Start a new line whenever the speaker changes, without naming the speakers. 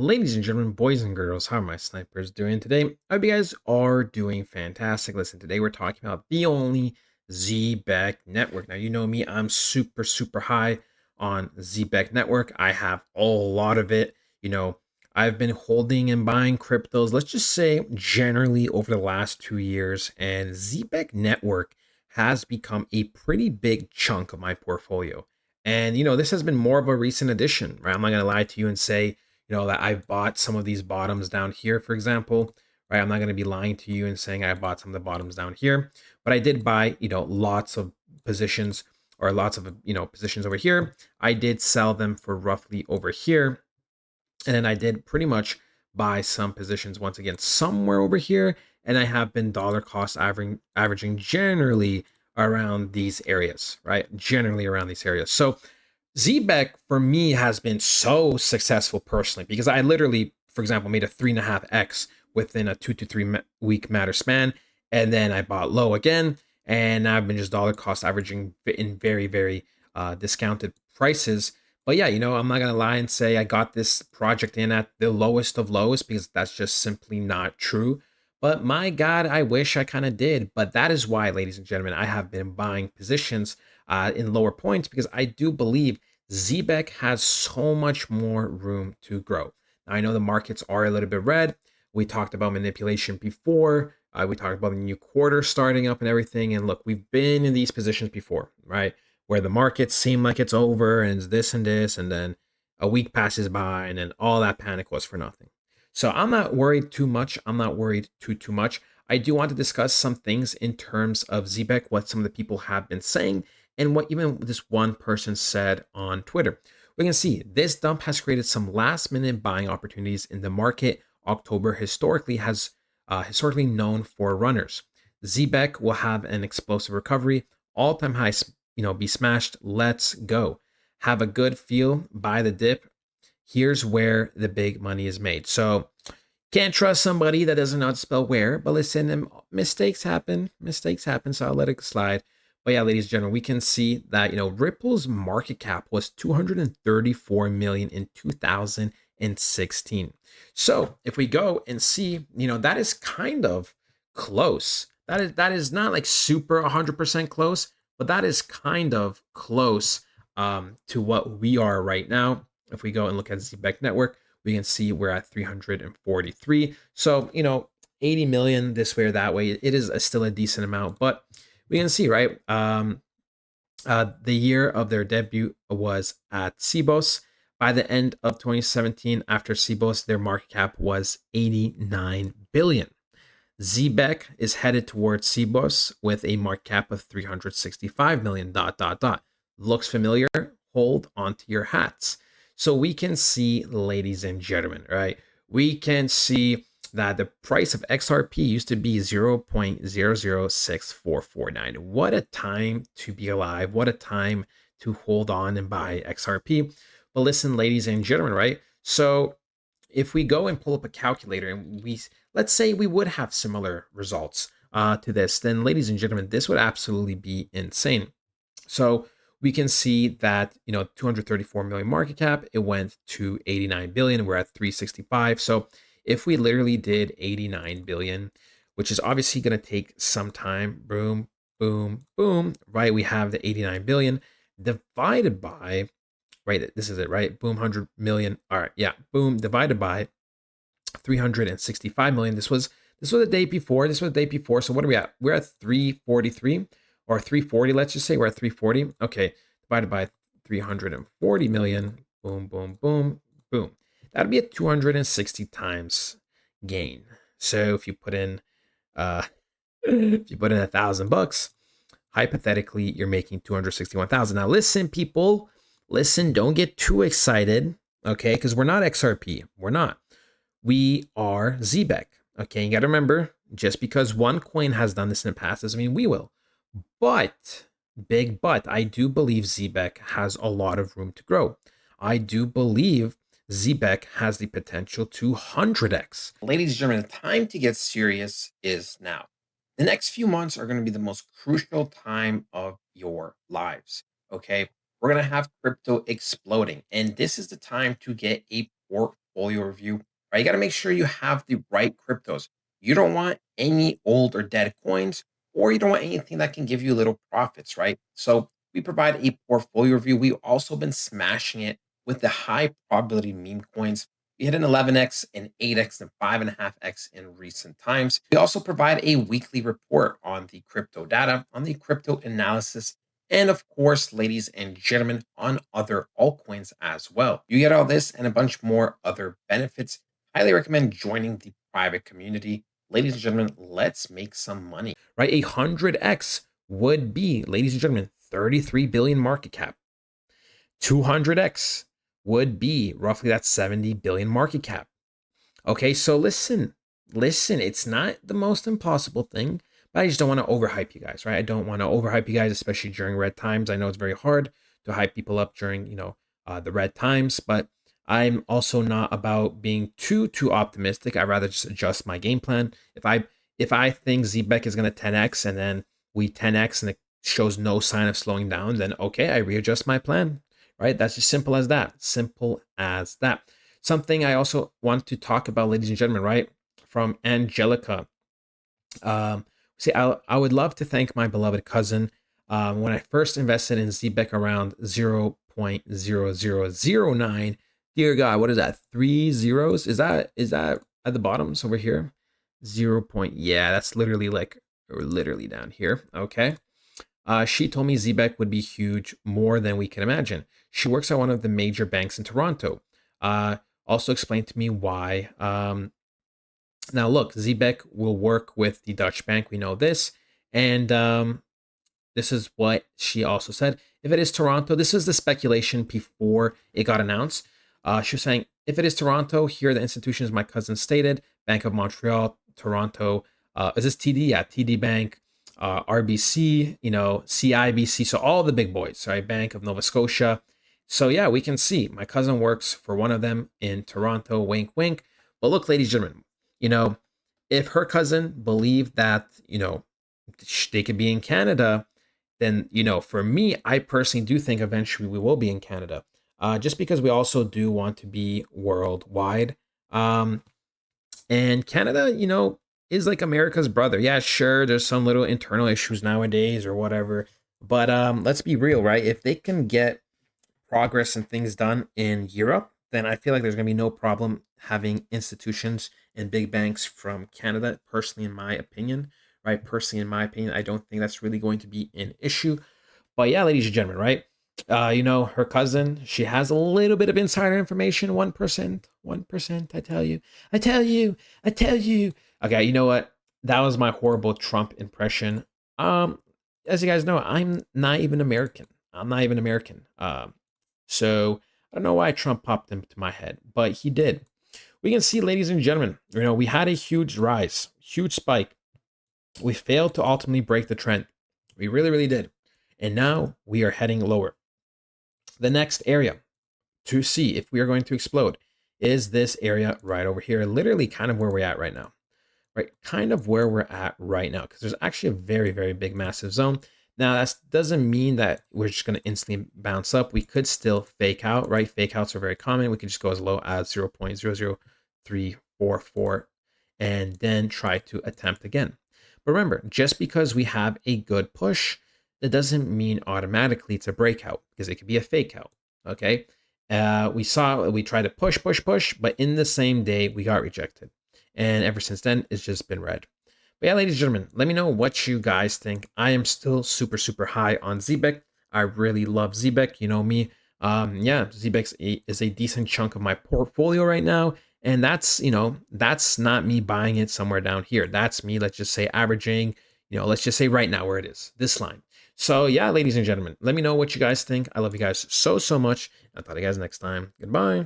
Ladies and gentlemen, boys and girls, how are my snipers doing today? I hope you guys are doing fantastic. Listen, today we're talking about the only Zbec network. Now, you know me, I'm super high on Zbec network. I have a lot of it. You know, I've been holding and buying cryptos, let's just say generally over the last 2 years, and Zbec network has become a pretty big chunk of my portfolio. And, this has been more of a recent addition, right? I'm not going to lie to you and say, that I've bought some of these bottoms down here, for example, right? I'm not going to be lying to you and saying I bought some of the bottoms down here, but I did buy, lots of positions or lots of, positions over here. I did sell them for roughly over here. And then I did pretty much buy some positions once again somewhere over here. And I have been dollar cost averaging generally around these areas, right? Generally around these areas. So Zebec for me has been so successful personally because I literally, for example, made a 3.5x within a 2 to 3 week matter span. And then I bought low again. And I've been just dollar cost averaging in very discounted prices. But yeah, I'm not going to lie and say I got this project in at the lowest of lows because that's just simply not true. But my God, I wish I kind of did. But that is why, ladies and gentlemen, I have been buying positions in lower points because I do believe Zebec has so much more room to grow. Now, I know the markets are a little bit red. We talked about manipulation before. We talked about the new quarter starting up and everything. And look, we've been in these positions before, right? Where the markets seem like it's over and it's this and this, and then a week passes by, and then all that panic was for nothing. So I'm not worried too much. I'm not worried too much. I do want to discuss some things in terms of Zebec, what some of the people have been saying, and what even this one person said on Twitter. We can see this dump has created some last minute buying opportunities in the market. October historically known for runners. Zebec will have an explosive recovery, all-time high, be smashed. Let's go. Have a good feel, buy the dip. Here's where the big money is made. So can't trust somebody that doesn't know how to spell where, but listen, mistakes happen. Mistakes happen, so I'll let it slide. But yeah, ladies and gentlemen, we can see that Ripple's market cap was 234 million in 2016. So if we go and see, that is kind of close. That is not like super 100% close, but that is kind of close to what we are right now. If we go and look at Zebec Network, we can see we're at 343. So, 80 million this way or that way. It is still a decent amount, but we can see, right? The year of their debut was at Cbos. By the end of 2017, after Cbos, their market cap was 89 billion. Zebec is headed towards Cbos with a market cap of 365 million. Looks familiar? Hold onto your hats. So we can see, ladies and gentlemen, right? We can see that the price of XRP used to be 0.006449. What a time to be alive. What a time to hold on and buy XRP. But listen, ladies and gentlemen, right? So if we go and pull up a calculator and let's say we would have similar results to this, then ladies and gentlemen, this would absolutely be insane. So we can see that 234 million market cap, it went to 89 billion. We're at 365. So if we literally did 89 billion, which is obviously going to take some time, boom, right? We have the 89 billion divided by, right? This is it, right? Boom, 100 million. All right, yeah, boom, divided by 365 million. This was the day before. So what are we at? We're at 343 or 340. Let's just say we're at 340. Okay, divided by 340 million. Boom. That'd be a 260 times gain. So if you put in $1,000, hypothetically, you're making 261,000. Now listen, people, don't get too excited, okay? Because we're not XRP. We're not. We are Zebec. Okay, you got to remember, just because one coin has done this in the past doesn't mean we will. But, big but, I do believe Zebec has a lot of room to grow. I do believe Zebec has the potential to 100x. Ladies and gentlemen, the time to get serious is now. The next few months are going to be the most crucial time of your lives. Okay, we're going to have crypto exploding, and this is the time to get a portfolio review, right, you got to make sure you have the right cryptos. You don't want any old or dead coins, or you don't want anything that can give you little profits, right? So we provide a portfolio review. We've also been smashing it with the high probability meme coins. We hit an 11x, an 8x, and 5.5x in recent times. We also provide a weekly report on the crypto data, on the crypto analysis, and of course, ladies and gentlemen, on other altcoins as well. You get all this and a bunch more other benefits. Highly recommend joining the private community. Ladies and gentlemen, let's make some money. Right? 100x would be, ladies and gentlemen, 33 billion market cap. 200x would be roughly that 70 billion market cap. Okay, so listen, it's not the most impossible thing, but I just don't want to overhype you guys, right? I don't want to overhype you guys, especially during red times. I know it's very hard to hype people up during, the red times, but I'm also not about being too optimistic. I'd rather just adjust my game plan. If I think Zebec is going to 10x and then we 10x and it shows no sign of slowing down, then okay, I readjust my plan, right? That's as simple as that. Simple as that. Something I also want to talk about, ladies and gentlemen, right? From Angelica. I would love to thank my beloved cousin. When I first invested in Zebec around 0.0009, dear God, what is that? 3 zeros? Is that at the bottom? So we're here. 0. Yeah, that's literally down here. Okay. She told me Zebec would be huge, more than we can imagine. She works at one of the major banks in Toronto. Also explained to me why. Now, look, Zebec will work with the Dutch bank. We know this. And this is what she also said. If it is Toronto, this is the speculation before it got announced. She was saying, if it is Toronto, here are the institutions my cousin stated: Bank of Montreal, Toronto. Is this TD? Yeah, TD Bank, RBC, CIBC. So all the big boys, right? Bank of Nova Scotia. So yeah, we can see my cousin works for one of them in Toronto. Wink, wink. But look, ladies and gentlemen, if her cousin believed that, they could be in Canada, then, for me, I personally do think eventually we will be in Canada, just because we also do want to be worldwide. And Canada, is like America's brother. Yeah, sure, there's some little internal issues nowadays or whatever. But let's be real, right? If they can get progress and things done in Europe, then I feel like there's going to be no problem having institutions and big banks from Canada, personally, in my opinion, right? Personally, in my opinion, I don't think that's really going to be an issue. But yeah, ladies and gentlemen, right? Her cousin, she has a little bit of insider information, 1%, 1%, I tell you, I tell you, I tell you. Okay, you know what? That was my horrible Trump impression. As you guys know, I'm not even American. I'm not even American. So I don't know why Trump popped into my head, but he did. We can see, ladies and gentlemen, we had a huge rise, huge spike. We failed to ultimately break the trend. We really, really did. And now we are heading lower. The next area to see if we are going to explode is this area right over here, literally kind of where we're at right now. Right, kind of where we're at right now, because there's actually a very, very big, massive zone. Now, that doesn't mean that we're just going to instantly bounce up. We could still fake out, right? Fake outs are very common. We could just go as low as 0.00344 and then try to attempt again. But remember, just because we have a good push, that doesn't mean automatically it's a breakout, because it could be a fake out, okay? We tried to push, but in the same day, we got rejected. And ever since then, it's just been red. But yeah, ladies and gentlemen, let me know what you guys think. I am still super, super high on Zebec. I really love Zebec. You know me. Zebec is a decent chunk of my portfolio right now. And that's not me buying it somewhere down here. That's me, let's just say, averaging, let's just say right now where it is, this line. So yeah, ladies and gentlemen, let me know what you guys think. I love you guys so, so much. I'll talk to you guys next time. Goodbye.